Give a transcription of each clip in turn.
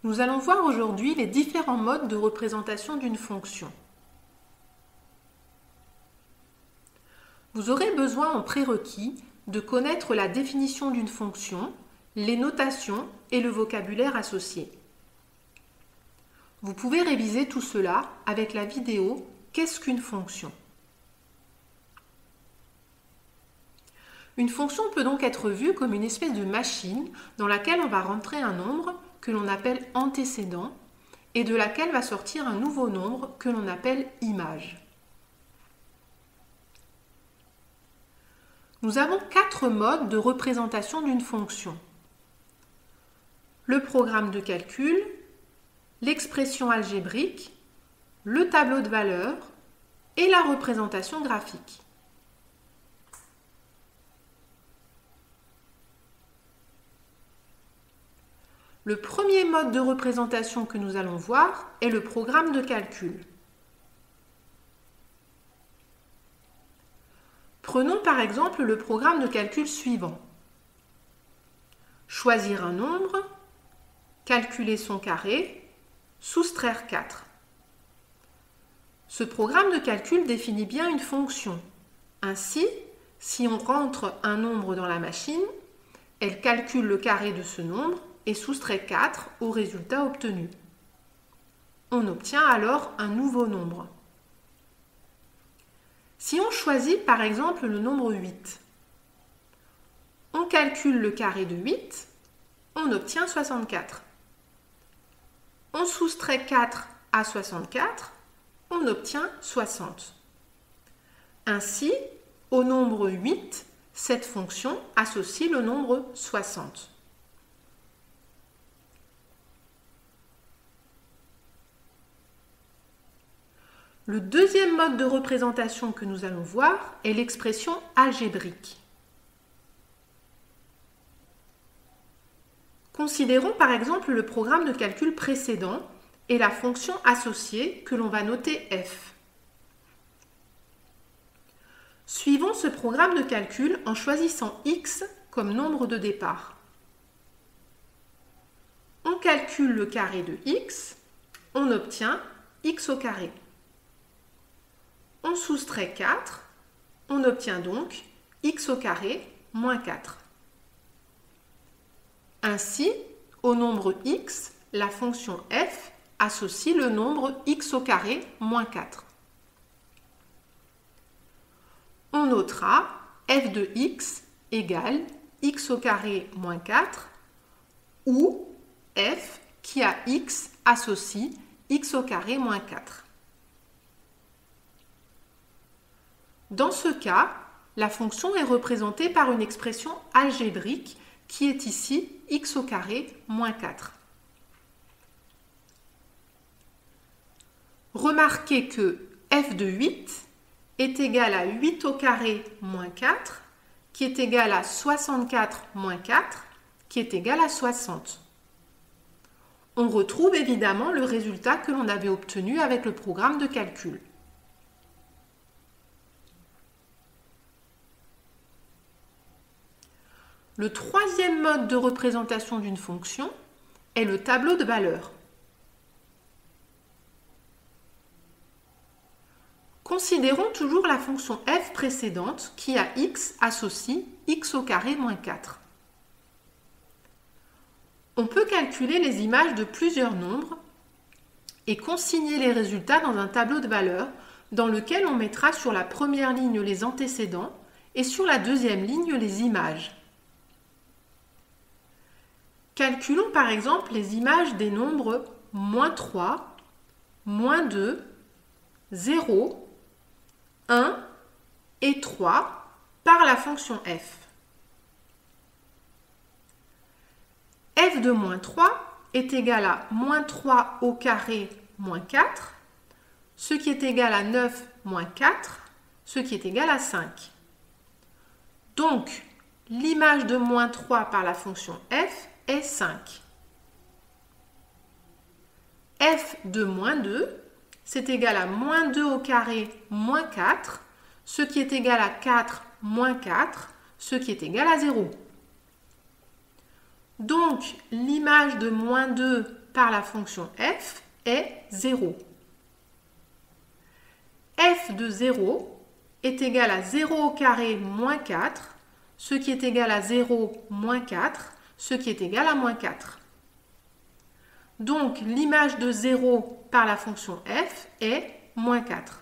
Nous allons voir aujourd'hui les différents modes de représentation d'une fonction. Vous aurez besoin en prérequis de connaître la définition d'une fonction, les notations et le vocabulaire associé. Vous pouvez réviser tout cela avec la vidéo « Qu'est-ce qu'une fonction ?» Une fonction peut donc être vue comme une espèce de machine dans laquelle on va rentrer un nombre que l'on appelle antécédent et de laquelle va sortir un nouveau nombre que l'on appelle image. Nous avons 4 modes de représentation d'une fonction. Le programme de calcul, l'expression algébrique, le tableau de valeurs et la représentation graphique. Le premier mode de représentation que nous allons voir est le programme de calcul. Prenons par exemple le programme de calcul suivant. Choisir un nombre, calculer son carré, soustraire 4. Ce programme de calcul définit bien une fonction. Ainsi, si on rentre un nombre dans la machine, elle calcule le carré de ce nombre et soustrait 4 au résultat obtenu. On obtient alors un nouveau nombre. Si on choisit par exemple le nombre 8, on calcule le carré de 8, on obtient 64. On soustrait 4 à 64, on obtient 60. Ainsi, au nombre 8, cette fonction associe le nombre 60. Le deuxième mode de représentation que nous allons voir est l'expression algébrique. Considérons par exemple le programme de calcul précédent et la fonction associée que l'on va noter f. Suivons ce programme de calcul en choisissant x comme nombre de départ. On calcule le carré de x, on obtient x au carré. On soustrait 4, on obtient donc x au carré moins 4. Ainsi, au nombre x, la fonction f associe le nombre x au carré moins 4. On notera f de x égale x au carré moins 4 ou f qui a x associe x au carré moins 4. Dans ce cas, la fonction est représentée par une expression algébrique qui est ici x au carré moins 4. Remarquez que f de 8 est égal à 8 au carré moins 4, qui est égal à 64 moins 4, qui est égal à 60. On retrouve évidemment le résultat que l'on avait obtenu avec le programme de calcul. Le troisième mode de représentation d'une fonction est le tableau de valeurs. Considérons toujours la fonction f précédente qui a x associe x au carré moins 4. On peut calculer les images de plusieurs nombres et consigner les résultats dans un tableau de valeurs dans lequel on mettra sur la première ligne les antécédents et sur la deuxième ligne les images. Calculons par exemple les images des nombres moins 3, moins 2, 0, 1 et 3 par la fonction f. f de moins 3 est égal à moins 3 au carré moins 4, ce qui est égal à 9 moins 4, ce qui est égal à 5. Donc, l'image de moins 3 par la fonction f est 5. f de moins 2, c'est égal à moins 2 au carré moins 4, ce qui est égal à 4 moins 4, ce qui est égal à 0. Donc, l'image de moins 2 par la fonction f est 0. f de 0 est égal à 0 au carré moins 4, ce qui est égal à 0 moins 4, ce qui est égal à moins 4. Donc, l'image de 0 par la fonction f est moins 4.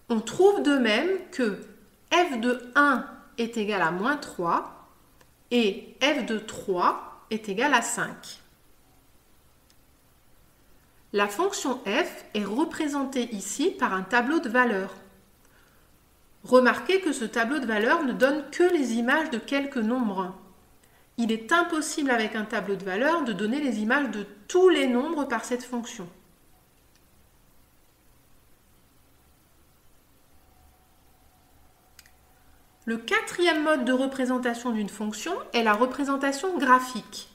On trouve de même que f de 1 est égal à moins 3 et f de 3 est égal à 5. La fonction f est représentée ici par un tableau de valeurs. Remarquez que ce tableau de valeurs ne donne que les images de quelques nombres. Il est impossible avec un tableau de valeurs de donner les images de tous les nombres par cette fonction. Le quatrième mode de représentation d'une fonction est la représentation graphique.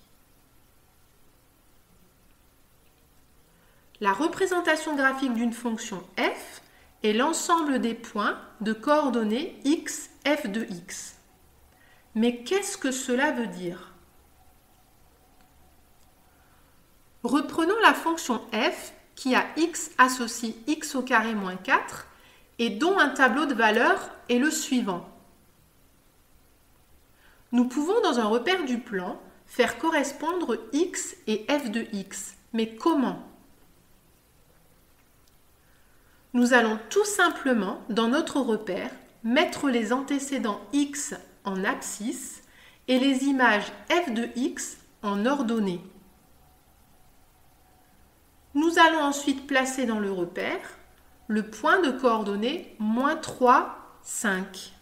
La représentation graphique d'une fonction f est l'ensemble des points de coordonnées x, f de x. Mais qu'est-ce que cela veut dire? Reprenons la fonction f qui a x associe x au carré moins 4 et dont un tableau de valeurs est le suivant. Nous pouvons dans un repère du plan faire correspondre x et f de x. Mais comment? Nous allons tout simplement, dans notre repère, mettre les antécédents x en abscisse et les images f de x en ordonnée. Nous allons ensuite placer dans le repère le point de coordonnées moins 3, 5.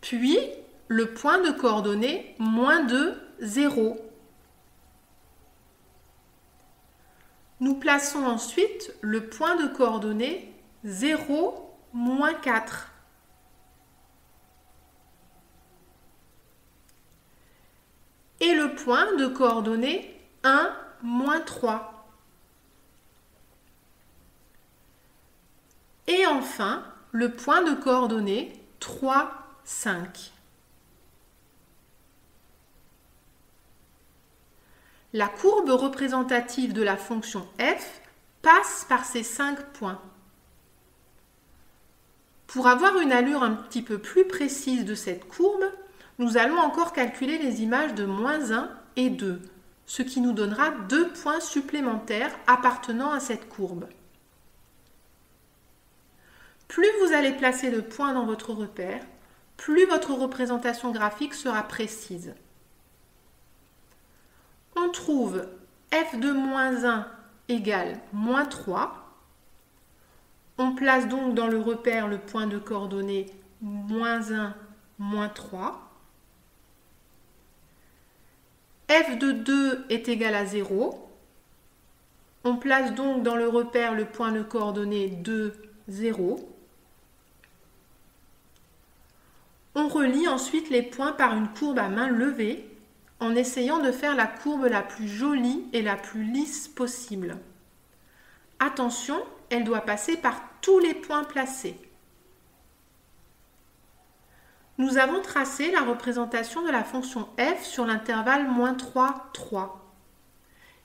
Puis le point de coordonnées moins 2, 0. Nous plaçons ensuite le point de coordonnées 0, moins 4. Et le point de coordonnées 1, moins 3. Et enfin, le point de coordonnées 3, 5. La courbe représentative de la fonction f passe par ces 5 points. Pour avoir une allure un petit peu plus précise de cette courbe, nous allons encore calculer les images de moins 1 et 2, ce qui nous donnera 2 points supplémentaires appartenant à cette courbe. Plus vous allez placer de points dans votre repère, plus votre représentation graphique sera précise. On trouve f de moins 1 égale moins 3. On place donc dans le repère le point de coordonnées moins 1, moins 3. f de 2 est égal à 0. On place donc dans le repère le point de coordonnées 2, 0. On relie ensuite les points par une courbe à main levée en essayant de faire la courbe la plus jolie et la plus lisse possible. Attention, elle doit passer par tous les points placés. Nous avons tracé la représentation de la fonction f sur l'intervalle moins 3, 3.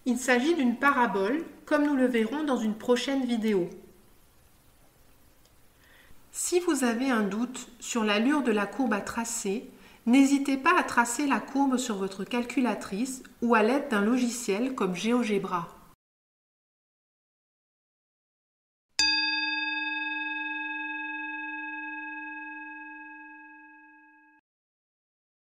Il s'agit d'une parabole, comme nous le verrons dans une prochaine vidéo. Si vous avez un doute sur l'allure de la courbe à tracer, n'hésitez pas à tracer la courbe sur votre calculatrice ou à l'aide d'un logiciel comme GeoGebra.